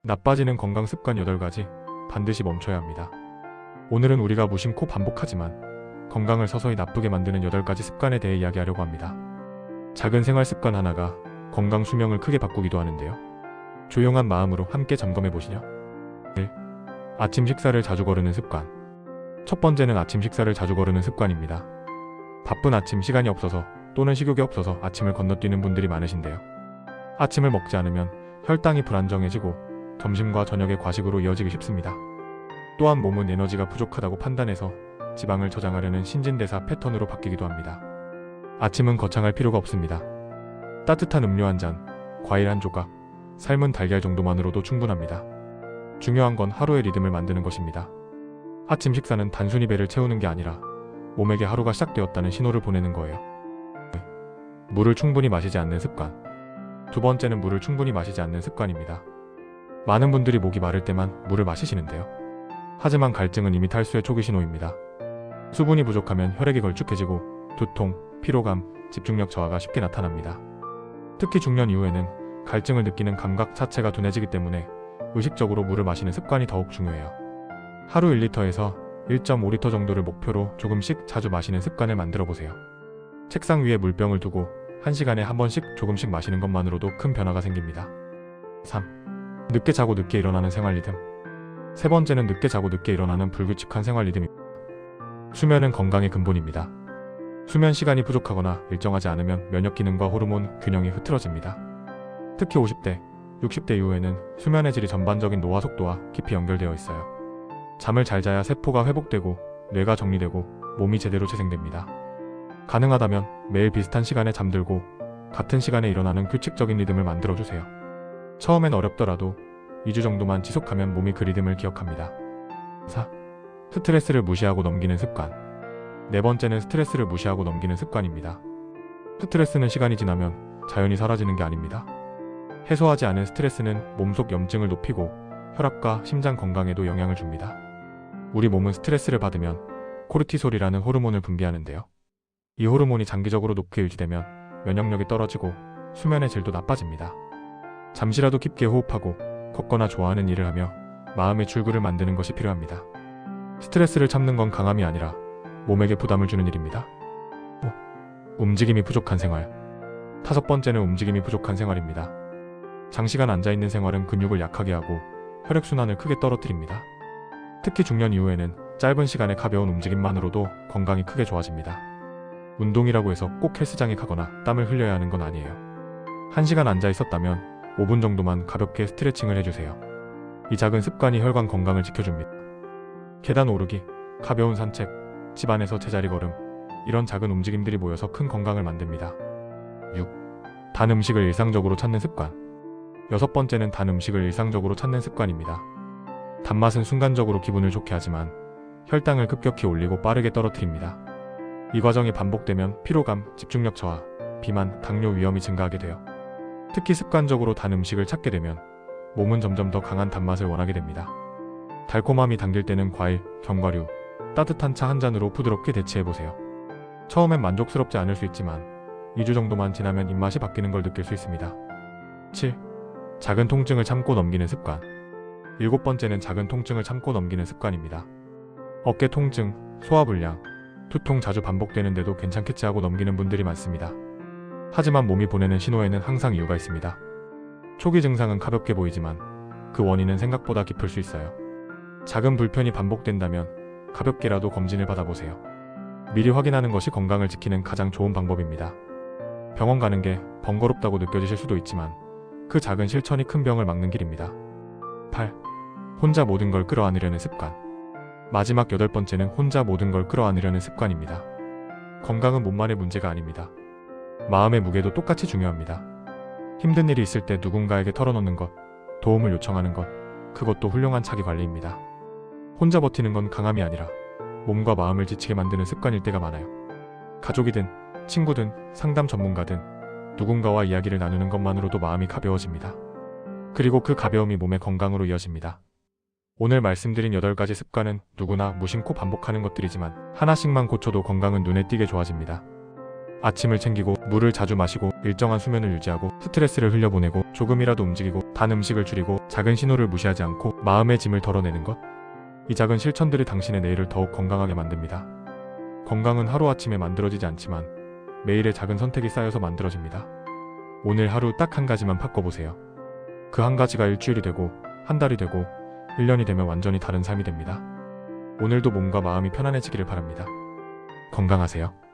나빠지는 건강 습관 8가지 반드시 멈춰야 합니다. 오늘은 우리가 무심코 반복하지만 건강을 서서히 나쁘게 만드는 8가지 습관에 대해 이야기하려고 합니다. 작은 생활 습관 하나가 건강 수명을 크게 바꾸기도 하는데요. 조용한 마음으로 함께 점검해 보시죠. 1. 아침 식사를 자주 거르는 습관. 첫 번째는 아침 식사를 자주 거르는 습관입니다. 바쁜 아침 시간이 없어서 또는 식욕이 없어서 아침을 건너뛰는 분들이 많으신데요. 아침을 먹지 않으면 혈당이 불안정해지고 점심과 저녁의 과식으로 이어지기 쉽습니다. 또한 몸은 에너지가 부족하다고 판단해서 지방을 저장하려는 신진대사 패턴으로 바뀌기도 합니다. 아침은 거창할 필요가 없습니다. 따뜻한 음료 한 잔, 과일 한 조각, 삶은 달걀 정도만으로도 충분합니다. 중요한 건 하루의 리듬을 만드는 것입니다. 아침 식사는 단순히 배를 채우는 게 아니라 몸에게 하루가 시작되었다는 신호를 보내는 거예요. 물을 충분히 마시지 않는 습관. 두 번째는 물을 충분히 마시지 않는 습관입니다. 많은 분들이 목이 마를 때만 물을 마시시는데요. 하지만 갈증은 이미 탈수의 초기 신호입니다. 수분이 부족하면 혈액이 걸쭉해지고 두통, 피로감, 집중력 저하가 쉽게 나타납니다. 특히 중년 이후에는 갈증을 느끼는 감각 자체가 둔해지기 때문에 의식적으로 물을 마시는 습관이 더욱 중요해요. 하루 1리터에서 1.5리터 정도를 목표로 조금씩 자주 마시는 습관을 만들어 보세요. 책상 위에 물병을 두고 1시간에 한 번씩 조금씩 마시는 것만으로도 큰 변화가 생깁니다. 3. 늦게 자고 늦게 일어나는 생활 리듬. 세 번째는 늦게 자고 늦게 일어나는 불규칙한 생활 리듬입니다. 수면은 건강의 근본입니다. 수면 시간이 부족하거나 일정하지 않으면 면역 기능과 호르몬 균형이 흐트러집니다. 특히 50대, 60대 이후에는 수면의 질이 전반적인 노화 속도와 깊이 연결되어 있어요. 잠을 잘 자야 세포가 회복되고 뇌가 정리되고 몸이 제대로 재생됩니다. 가능하다면 매일 비슷한 시간에 잠들고 같은 시간에 일어나는 규칙적인 리듬을 만들어주세요. 처음엔 어렵더라도 2주 정도만 지속하면 몸이 그 리듬을 기억합니다. 4. 스트레스를 무시하고 넘기는 습관. 네 번째는 스트레스를 무시하고 넘기는 습관입니다. 스트레스는 시간이 지나면 자연히 사라지는 게 아닙니다. 해소하지 않은 스트레스는 몸속 염증을 높이고 혈압과 심장 건강에도 영향을 줍니다. 우리 몸은 스트레스를 받으면 코르티솔이라는 호르몬을 분비하는데요. 이 호르몬이 장기적으로 높게 유지되면 면역력이 떨어지고 수면의 질도 나빠집니다. 잠시라도 깊게 호흡하고 걷거나 좋아하는 일을 하며 마음의 출구를 만드는 것이 필요합니다. 스트레스를 참는 건 강함이 아니라 몸에게 부담을 주는 일입니다. 5. 움직임이 부족한 생활. 다섯 번째는 움직임이 부족한 생활입니다. 장시간 앉아있는 생활은 근육을 약하게 하고 혈액순환을 크게 떨어뜨립니다. 특히 중년 이후에는 짧은 시간의 가벼운 움직임만으로도 건강이 크게 좋아집니다. 운동이라고 해서 꼭 헬스장에 가거나 땀을 흘려야 하는 건 아니에요. 1시간 앉아 있었다면 5분 정도만 가볍게 스트레칭을 해주세요. 이 작은 습관이 혈관 건강을 지켜줍니다. 계단 오르기, 가벼운 산책, 집 안에서 제자리 걸음, 이런 작은 움직임들이 모여서 큰 건강을 만듭니다. 6. 단 음식을 일상적으로 찾는 습관. 여섯 번째는 단 음식을 일상적으로 찾는 습관입니다. 단맛은 순간적으로 기분을 좋게 하지만 혈당을 급격히 올리고 빠르게 떨어뜨립니다. 이 과정이 반복되면 피로감, 집중력 저하, 비만, 당뇨 위험이 증가하게 돼요. 특히 습관적으로 단 음식을 찾게 되면 몸은 점점 더 강한 단맛을 원하게 됩니다. 달콤함이 당길 때는 과일, 견과류, 따뜻한 차 한 잔으로 부드럽게 대체해보세요. 처음엔 만족스럽지 않을 수 있지만 2주 정도만 지나면 입맛이 바뀌는 걸 느낄 수 있습니다. 7. 작은 통증을 참고 넘기는 습관. 일곱 번째는 작은 통증을 참고 넘기는 습관입니다. 어깨 통증, 소화불량, 두통 자주 반복되는데도 괜찮겠지 하고 넘기는 분들이 많습니다. 하지만 몸이 보내는 신호에는 항상 이유가 있습니다. 초기 증상은 가볍게 보이지만 그 원인은 생각보다 깊을 수 있어요. 작은 불편이 반복된다면 가볍게라도 검진을 받아보세요. 미리 확인하는 것이 건강을 지키는 가장 좋은 방법입니다. 병원 가는 게 번거롭다고 느껴지실 수도 있지만 그 작은 실천이 큰 병을 막는 길입니다. 8. 혼자 모든 걸 끌어안으려는 습관. 마지막 8번째는 혼자 모든 걸 끌어안으려는 습관입니다. 건강은 몸만의 문제가 아닙니다. 마음의 무게도 똑같이 중요합니다. 힘든 일이 있을 때 누군가에게 털어놓는 것, 도움을 요청하는 것, 그것도 훌륭한 자기 관리입니다. 혼자 버티는 건 강함이 아니라 몸과 마음을 지치게 만드는 습관일 때가 많아요. 가족이든 친구든 상담 전문가든 누군가와 이야기를 나누는 것만으로도 마음이 가벼워집니다. 그리고 그 가벼움이 몸의 건강으로 이어집니다. 오늘 말씀드린 8가지 습관은 누구나 무심코 반복하는 것들이지만 하나씩만 고쳐도 건강은 눈에 띄게 좋아집니다. 아침을 챙기고 물을 자주 마시고 일정한 수면을 유지하고 스트레스를 흘려보내고 조금이라도 움직이고 단 음식을 줄이고 작은 신호를 무시하지 않고 마음의 짐을 덜어내는 것. 이 작은 실천들이 당신의 내일을 더욱 건강하게 만듭니다. 건강은 하루아침에 만들어지지 않지만 매일의 작은 선택이 쌓여서 만들어집니다. 오늘 하루 딱 한 가지만 바꿔보세요. 그 한 가지가 일주일이 되고 한 달이 되고 1년이 되면 완전히 다른 삶이 됩니다. 오늘도 몸과 마음이 편안해지기를 바랍니다. 건강하세요.